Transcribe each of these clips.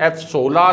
F-16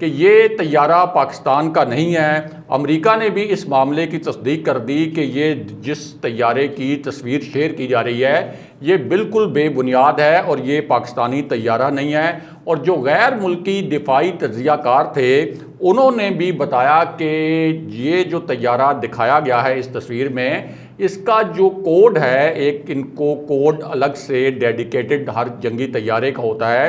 کہ یہ طیارہ پاکستان کا نہیں ہے۔ امریکہ نے بھی اس معاملے کی تصدیق کر دی کہ یہ جس طیارے کی تصویر شیئر کی جا رہی ہے یہ بالکل بے بنیاد ہے اور یہ پاکستانی طیارہ نہیں ہے۔ اور جو غیر ملکی دفاعی تجزیہ کار تھے انہوں نے بھی بتایا کہ یہ جو طیارہ دکھایا گیا ہے اس تصویر میں، اس کا جو کوڈ ہے، ایک ان کو کوڈ الگ سے ڈیڈیکیٹڈ ہر جنگی طیارے کا ہوتا ہے،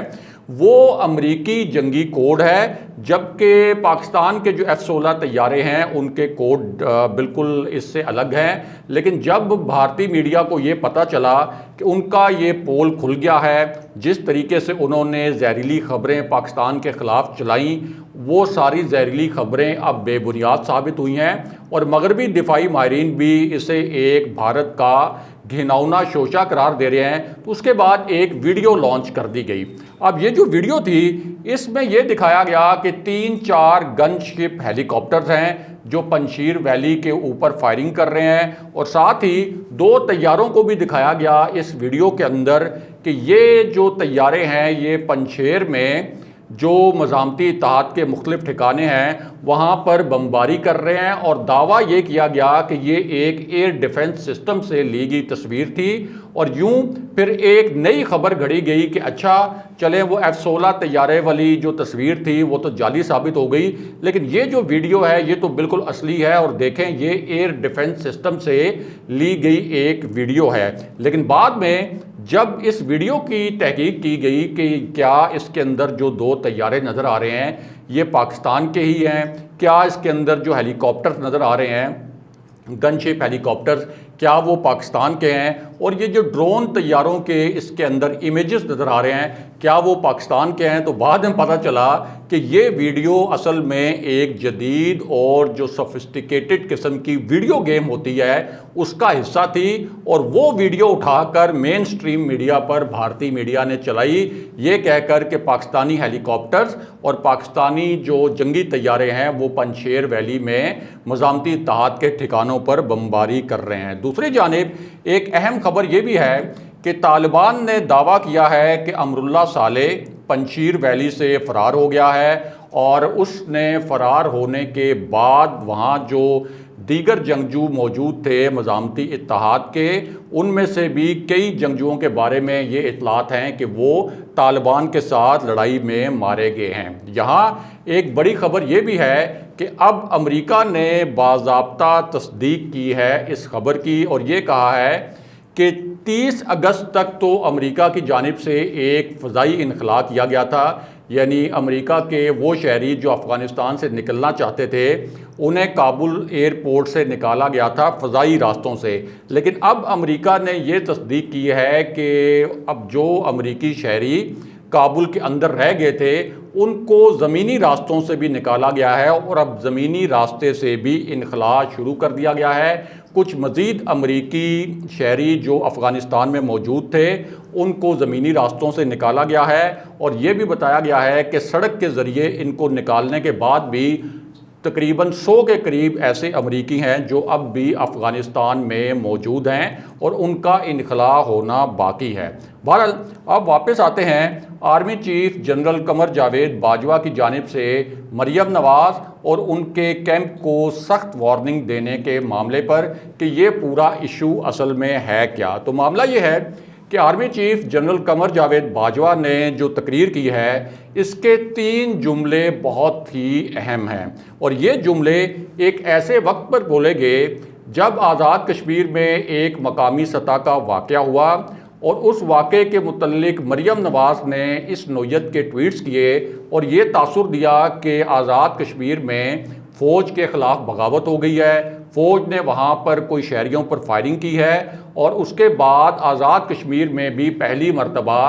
وہ امریکی جنگی کوڈ ہے، جبکہ پاکستان کے جو F-16 طیارے ہیں ان کے کوڈ بالکل اس سے الگ ہیں۔ لیکن جب بھارتی میڈیا کو یہ پتہ چلا کہ ان کا یہ پول کھل گیا ہے، جس طریقے سے انہوں نے زہریلی خبریں پاکستان کے خلاف چلائیں، وہ ساری زہریلی خبریں اب بے بنیاد ثابت ہوئی ہیں اور مغربی دفاعی ماہرین بھی اسے ایک بھارت کا گھناؤنا شوشہ قرار دے رہے ہیں۔ تو اس کے بعد ایک ویڈیو لانچ کر دی گئی۔ اب یہ جو ویڈیو تھی اس میں یہ دکھایا گیا کہ 3-4 گن شپ ہیلی کاپٹرز ہیں جو پنجشیر ویلی کے اوپر فائرنگ کر رہے ہیں، اور ساتھ ہی 2 طیاروں کو بھی دکھایا گیا اس ویڈیو کے اندر کہ یہ جو طیارے ہیں یہ پنجشیر میں جو مزاحمتی اتحاد کے مختلف ٹھکانے ہیں وہاں پر بمباری کر رہے ہیں، اور دعویٰ یہ کیا گیا کہ یہ ایک ایئر ڈیفنس سسٹم سے لی گئی تصویر تھی۔ اور یوں پھر ایک نئی خبر گھڑی گئی کہ اچھا چلیں وہ F-16 طیارے والی جو تصویر تھی وہ تو جعلی ثابت ہو گئی، لیکن یہ جو ویڈیو ہے یہ تو بالکل اصلی ہے، اور دیکھیں یہ ایئر ڈیفنس سسٹم سے لی گئی ایک ویڈیو ہے۔ لیکن بعد میں جب اس ویڈیو کی تحقیق کی گئی کہ کیا اس کے اندر جو 2 طیارے نظر آ رہے ہیں یہ پاکستان کے ہی ہیں، کیا اس کے اندر جو ہیلی کاپٹر نظر آ رہے ہیں گن شپ ہیلی کاپٹرز کیا وہ پاکستان کے ہیں، اور یہ جو ڈرون طیاروں کے اس کے اندر امیجز نظر آ رہے ہیں کیا وہ پاکستان کے ہیں، تو بعد میں پتہ چلا کہ یہ ویڈیو اصل میں ایک جدید اور جو سوفسٹیکیٹڈ قسم کی ویڈیو گیم ہوتی ہے اس کا حصہ تھی، اور وہ ویڈیو اٹھا کر مین سٹریم میڈیا پر بھارتی میڈیا نے چلائی یہ کہہ کر کہ پاکستانی ہیلی کاپٹرز اور پاکستانی جو جنگی طیارے ہیں وہ پنجشیر ویلی میں مزاحمتی اتحاد کے ٹھکانوں پر بمباری کر رہے ہیں۔ دوسری جانب ایک اہم خبر یہ بھی ہے کہ طالبان نے دعویٰ کیا ہے کہ امراللہ صالح پنجشیر ویلی سے فرار ہو گیا ہے، اور اس نے فرار ہونے کے بعد وہاں جو دیگر جنگجو موجود تھے مزاحمتی اتحاد کے ان میں سے بھی کئی جنگجوؤں کے بارے میں یہ اطلاعات ہیں کہ وہ طالبان کے ساتھ لڑائی میں مارے گئے ہیں۔ یہاں ایک بڑی خبر یہ بھی ہے کہ اب امریکہ نے باضابطہ تصدیق کی ہے اس خبر کی، اور یہ کہا ہے کہ 30 اگست تک تو امریکہ کی جانب سے ایک فضائی انخلا کیا گیا تھا، یعنی امریکہ کے وہ شہری جو افغانستان سے نکلنا چاہتے تھے انہیں کابل ایئرپورٹ سے نکالا گیا تھا فضائی راستوں سے، لیکن اب امریکہ نے یہ تصدیق کی ہے کہ اب جو امریکی شہری کابل کے اندر رہ گئے تھے ان کو زمینی راستوں سے بھی نکالا گیا ہے، اور اب زمینی راستے سے بھی انخلا شروع کر دیا گیا ہے۔ کچھ مزید امریکی شہری جو افغانستان میں موجود تھے ان کو زمینی راستوں سے نکالا گیا ہے، اور یہ بھی بتایا گیا ہے کہ سڑک کے ذریعے ان کو نکالنے کے بعد بھی تقریباً 100 کے قریب ایسے امریکی ہیں جو اب بھی افغانستان میں موجود ہیں اور ان کا انخلا ہونا باقی ہے۔ بہرحال اب واپس آتے ہیں army chief general Qamar Javed Bajwa کی جانب سے مریم نواز اور ان کے کیمپ کو سخت وارننگ دینے کے معاملے پر کہ یہ پورا ایشو اصل میں ہے کیا۔ تو معاملہ یہ ہے کہ army chief general Qamar Javed Bajwa نے جو تقریر کی ہے اس کے 3 جملے بہت ہی اہم ہیں، اور یہ جملے ایک ایسے وقت پر بولے گئے جب آزاد کشمیر میں ایک مقامی سطح کا واقعہ ہوا، اور اس واقعے کے متعلق مریم نواز نے اس نوعیت کے ٹویٹس کیے اور یہ تاثر دیا کہ آزاد کشمیر میں فوج کے خلاف بغاوت ہو گئی ہے، فوج نے وہاں پر کوئی شہریوں پر فائرنگ کی ہے، اور اس کے بعد آزاد کشمیر میں بھی پہلی مرتبہ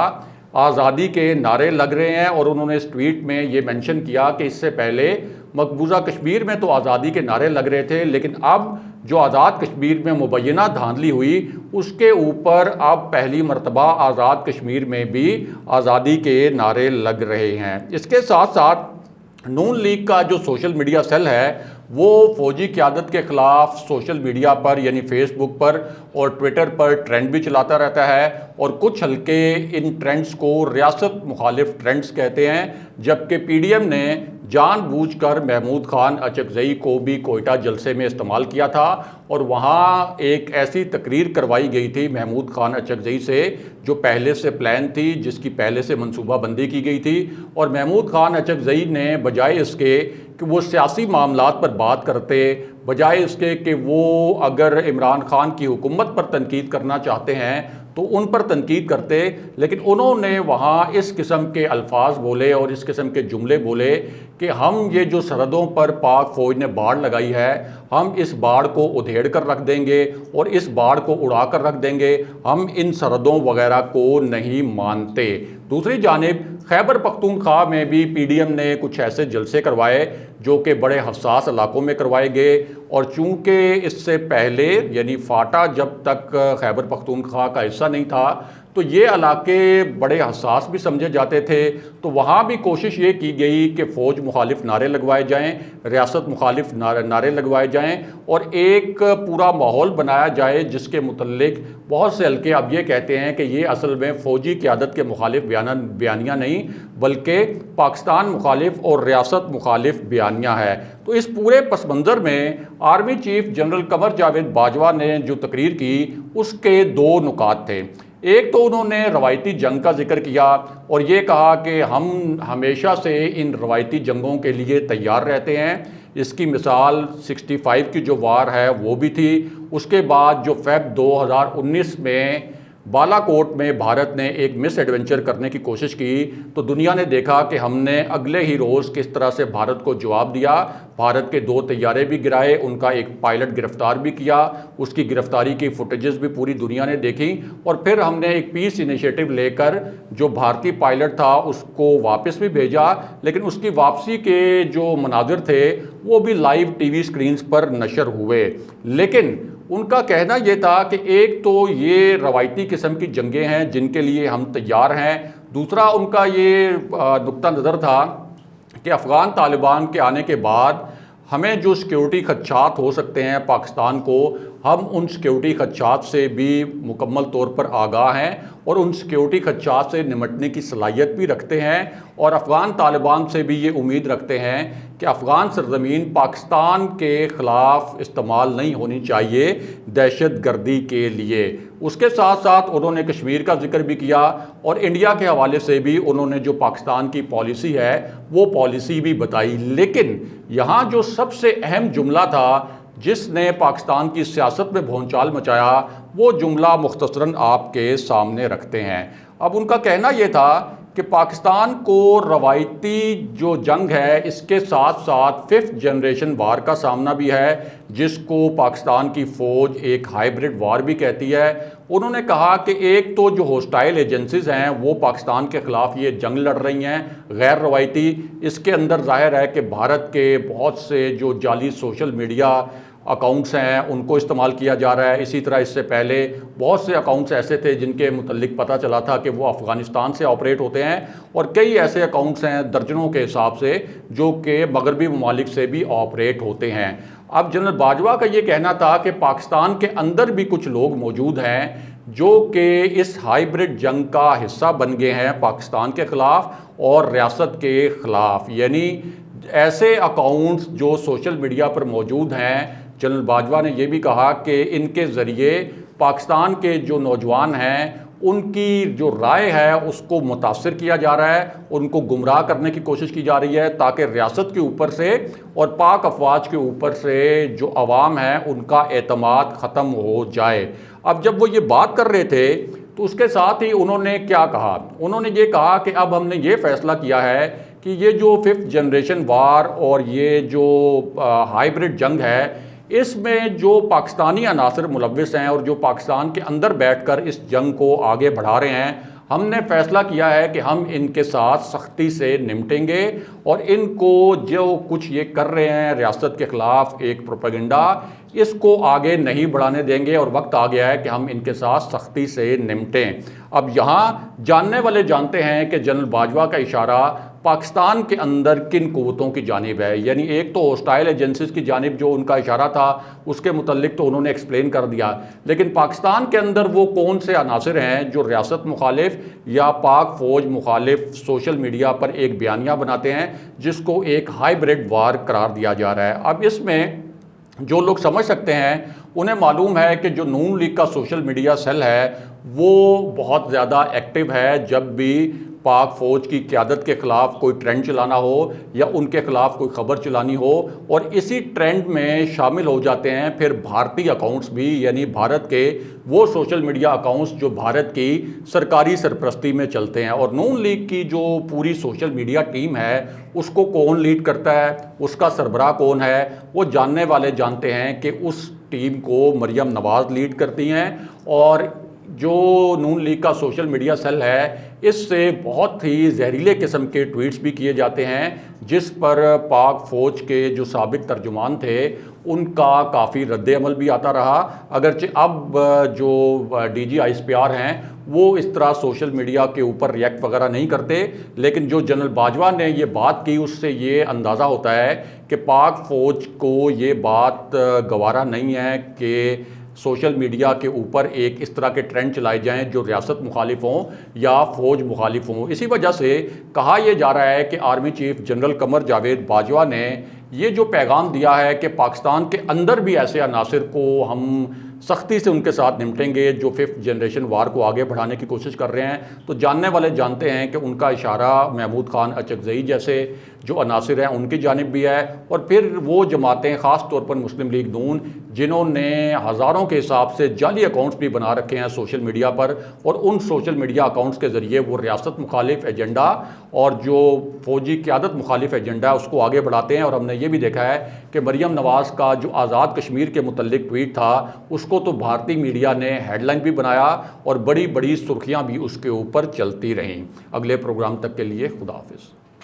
آزادی کے نعرے لگ رہے ہیں، اور انہوں نے اس ٹویٹ میں یہ مینشن کیا کہ اس سے پہلے مقبوضہ کشمیر میں تو آزادی کے نعرے لگ رہے تھے، لیکن اب جو آزاد کشمیر میں مبینہ دھاندلی ہوئی اس کے اوپر اب پہلی مرتبہ آزاد کشمیر میں بھی آزادی کے نعرے لگ رہے ہیں۔ اس کے ساتھ ساتھ نون لیگ کا جو سوشل میڈیا سیل ہے وہ فوجی قیادت کے خلاف سوشل میڈیا پر یعنی فیس بک پر اور ٹویٹر پر ٹرینڈ بھی چلاتا رہتا ہے، اور کچھ حلقے ان ٹرینڈز کو ریاست مخالف ٹرینڈز کہتے ہیں، جبکہ پی ڈی ایم نے جان بوجھ کر محمود خان اچکزئی کو بھی کوئٹہ جلسے میں استعمال کیا تھا اور وہاں ایک ایسی تقریر کروائی گئی تھی محمود خان اچکزئی سے جو پہلے سے پلان تھی، جس کی پہلے سے منصوبہ بندی کی گئی تھی، اور محمود خان اچکزئی نے بجائے اس کے کہ وہ سیاسی معاملات پر بات کرتے، بجائے اس کے کہ وہ اگر عمران خان کی حکومت پر تنقید کرنا چاہتے ہیں تو ان پر تنقید کرتے، لیکن انہوں نے وہاں اس قسم کے الفاظ بولے اور اس قسم کے جملے بولے کہ ہم یہ جو سرحدوں پر پاک فوج نے باڑ لگائی ہے، ہم اس باڑ کو ادھیڑ کر رکھ دیں گے اور اس باڑ کو اڑا کر رکھ دیں گے، ہم ان سرحدوں وغیرہ کو نہیں مانتے۔ دوسری جانب خیبر پختونخوا میں بھی پی ڈی ایم نے کچھ ایسے جلسے کروائے جو کہ بڑے حساس علاقوں میں کروائے گئے، اور چونکہ اس سے پہلے یعنی فاٹا جب تک خیبر پختونخوا کا حصہ نہیں تھا تو یہ علاقے بڑے حساس بھی سمجھے جاتے تھے، تو وہاں بھی کوشش یہ کی گئی کہ فوج مخالف نعرے لگوائے جائیں، ریاست مخالف نعرے لگوائے جائیں، اور ایک پورا ماحول بنایا جائے جس کے متعلق بہت سے حلقے اب یہ کہتے ہیں کہ یہ اصل میں فوجی قیادت کے مخالف بیانیہ نہیں بلکہ پاکستان مخالف اور ریاست مخالف بیانیہ ہے۔ تو اس پورے پس منظر میں army chief general Qamar Javed Bajwa نے جو تقریر کی اس کے دو نکات تھے۔ ایک تو انہوں نے روایتی جنگ کا ذکر کیا اور یہ کہا کہ ہم ہمیشہ سے ان روایتی جنگوں کے لیے تیار رہتے ہیں، اس کی مثال 65 کی جو وار ہے وہ بھی تھی، اس کے بعد جو فیب 2019 میں بالا کوٹ میں بھارت نے ایک مس ایڈونچر کرنے کی کوشش کی تو دنیا نے دیکھا کہ ہم نے اگلے ہی روز کس طرح سے بھارت کو جواب دیا، بھارت کے 2 طیارے بھی گرائے، ان کا ایک پائلٹ گرفتار بھی کیا، اس کی گرفتاری کی فوٹیجز بھی پوری دنیا نے دیکھی، اور پھر ہم نے ایک پیس انیشیٹو لے کر جو بھارتی پائلٹ تھا اس کو واپس بھی بھیجا، لیکن اس کی واپسی کے جو مناظر تھے وہ بھی لائیو ٹی وی سکرینز پر نشر ہوئے۔ لیکن ان کا کہنا یہ تھا کہ ایک تو یہ روایتی قسم کی جنگیں ہیں جن کے لیے ہم تیار ہیں، دوسرا ان کا یہ نقطہ نظر تھا کہ افغان طالبان کے آنے کے بعد ہمیں جو سیکیورٹی خدشات ہو سکتے ہیں پاکستان کو، ہم ان سیکیورٹی خدشات سے بھی مکمل طور پر آگاہ ہیں اور ان سیکیورٹی خدشات سے نمٹنے کی صلاحیت بھی رکھتے ہیں، اور افغان طالبان سے بھی یہ امید رکھتے ہیں کہ افغان سرزمین پاکستان کے خلاف استعمال نہیں ہونی چاہیے دہشت گردی کے لیے۔ اس کے ساتھ ساتھ انہوں نے کشمیر کا ذکر بھی کیا اور انڈیا کے حوالے سے بھی انہوں نے جو پاکستان کی پالیسی ہے وہ پالیسی بھی بتائی، لیکن یہاں جو سب سے اہم جملہ تھا جس نے پاکستان کی سیاست میں بھونچال مچایا وہ جملہ مختصراً آپ کے سامنے رکھتے ہیں۔ اب ان کا کہنا یہ تھا کہ پاکستان کو روایتی جو جنگ ہے اس کے ساتھ ساتھ 5th جنریشن وار کا سامنا بھی ہے، جس کو پاکستان کی فوج ایک ہائیبرڈ وار بھی کہتی ہے۔ انہوں نے کہا کہ ایک تو جو ہوسٹائل ایجنسیز ہیں وہ پاکستان کے خلاف یہ جنگ لڑ رہی ہیں غیر روایتی، اس کے اندر ظاہر ہے کہ بھارت کے بہت سے جو جعلی سوشل میڈیا اکاؤنٹس ہیں ان کو استعمال کیا جا رہا ہے، اسی طرح اس سے پہلے بہت سے اکاؤنٹس ایسے تھے جن کے متعلق پتہ چلا تھا کہ وہ افغانستان سے آپریٹ ہوتے ہیں، اور کئی ایسے اکاؤنٹس ہیں درجنوں کے حساب سے جو کہ مغربی ممالک سے بھی آپریٹ ہوتے ہیں۔ اب جنرل باجوہ کا یہ کہنا تھا کہ پاکستان کے اندر بھی کچھ لوگ موجود ہیں جو کہ اس ہائیبرڈ جنگ کا حصہ بن گئے ہیں پاکستان کے خلاف اور ریاست کے خلاف، یعنی ایسے اکاؤنٹس جو سوشل میڈیا پر موجود ہیں۔ جنرل باجوہ نے یہ بھی کہا کہ ان کے ذریعے پاکستان کے جو نوجوان ہیں ان کی جو رائے ہے اس کو متاثر کیا جا رہا ہے، ان کو گمراہ کرنے کی کوشش کی جا رہی ہے تاکہ ریاست کے اوپر سے اور پاک افواج کے اوپر سے جو عوام ہیں ان کا اعتماد ختم ہو جائے۔ اب جب وہ یہ بات کر رہے تھے تو اس کے ساتھ ہی انہوں نے کیا کہا، انہوں نے یہ کہا کہ اب ہم نے یہ فیصلہ کیا ہے کہ یہ جو 5th جنریشن وار اور یہ جو ہائیبرڈ جنگ ہے اس میں جو پاکستانی عناصر ملوث ہیں اور جو پاکستان کے اندر بیٹھ کر اس جنگ کو آگے بڑھا رہے ہیں، ہم نے فیصلہ کیا ہے کہ ہم ان کے ساتھ سختی سے نمٹیں گے اور ان کو جو کچھ یہ کر رہے ہیں ریاست کے خلاف ایک پروپیگنڈا، اس کو آگے نہیں بڑھانے دیں گے، اور وقت آ گیا ہے کہ ہم ان کے ساتھ سختی سے نمٹیں۔ اب یہاں جاننے والے جانتے ہیں کہ جنرل باجوہ کا اشارہ پاکستان کے اندر کن قوتوں کی جانب ہے. یعنی ایک تو ہوسٹائل ایجنسیز کی جانب جو ان کا اشارہ تھا اس کے متعلق تو انہوں نے ایکسپلین کر دیا, لیکن پاکستان کے اندر وہ کون سے عناصر ہیں جو ریاست مخالف یا پاک فوج مخالف سوشل میڈیا پر ایک بیانیہ بناتے ہیں جس کو ایک ہائیبریڈ وار قرار دیا جا رہا ہے. اب اس میں جو لوگ سمجھ سکتے ہیں انہیں معلوم ہے کہ جو نون لیگ کا سوشل میڈیا سیل ہے وہ بہت زیادہ ایکٹیو ہے. جب بھی پاک فوج کی قیادت کے خلاف کوئی ٹرینڈ چلانا ہو یا ان کے خلاف کوئی خبر چلانی ہو, اور اسی ٹرینڈ میں شامل ہو جاتے ہیں پھر بھارتی اکاؤنٹس بھی, یعنی بھارت کے وہ سوشل میڈیا اکاؤنٹس جو بھارت کی سرکاری سرپرستی میں چلتے ہیں. اور نون لیگ کی جو پوری سوشل میڈیا ٹیم ہے اس کو کون لیڈ کرتا ہے, اس کا سربراہ کون ہے, وہ جاننے والے جانتے ہیں کہ اس ٹیم کو مریم نواز لیڈ کرتی ہیں. اور جو نون لیگ کا سوشل میڈیا سیل ہے اس سے بہت ہی زہریلے قسم کے ٹویٹس بھی کیے جاتے ہیں جس پر پاک فوج کے جو سابق ترجمان تھے ان کا کافی رد عمل بھی آتا رہا. اگرچہ اب جو D G I S P R ہیں وہ اس طرح سوشل میڈیا کے اوپر ریئیکٹ وغیرہ نہیں کرتے, لیکن جو جنرل باجوہ نے یہ بات کی اس سے یہ اندازہ ہوتا ہے کہ پاک فوج کو یہ بات گوارا نہیں ہے کہ سوشل میڈیا کے اوپر ایک اس طرح کے ٹرینڈ چلائے جائیں جو ریاست مخالف ہوں یا فوج مخالف ہوں. اسی وجہ سے کہا یہ جا رہا ہے کہ army chief general Qamar Javed Bajwa نے یہ جو پیغام دیا ہے کہ پاکستان کے اندر بھی ایسے عناصر کو ہم سختی سے ان کے ساتھ نمٹیں گے جو 5th جنریشن وار کو آگے بڑھانے کی کوشش کر رہے ہیں, تو جاننے والے جانتے ہیں کہ ان کا اشارہ محمود خان اچکزئی جیسے جو عناصر ہیں ان کی جانب بھی ہے. اور پھر وہ جماعتیں خاص طور پر مسلم لیگ نون جنہوں نے ہزاروں کے حساب سے جعلی اکاؤنٹس بھی بنا رکھے ہیں سوشل میڈیا پر, اور ان سوشل میڈیا اکاؤنٹس کے ذریعے وہ ریاست مخالف ایجنڈا اور جو فوجی قیادت مخالف ایجنڈا ہے اس کو آگے بڑھاتے ہیں. اور ہم نے یہ بھی دیکھا ہے کہ مریم نواز کا جو آزاد کشمیر کے متعلق ٹویٹ تھا اس کو تو بھارتی میڈیا نے ہیڈ لائن بھی بنایا اور بڑی بڑی سرخیاں بھی اس کے اوپر چلتی رہیں. اگلے پروگرام تک کے لیے خدا حافظ.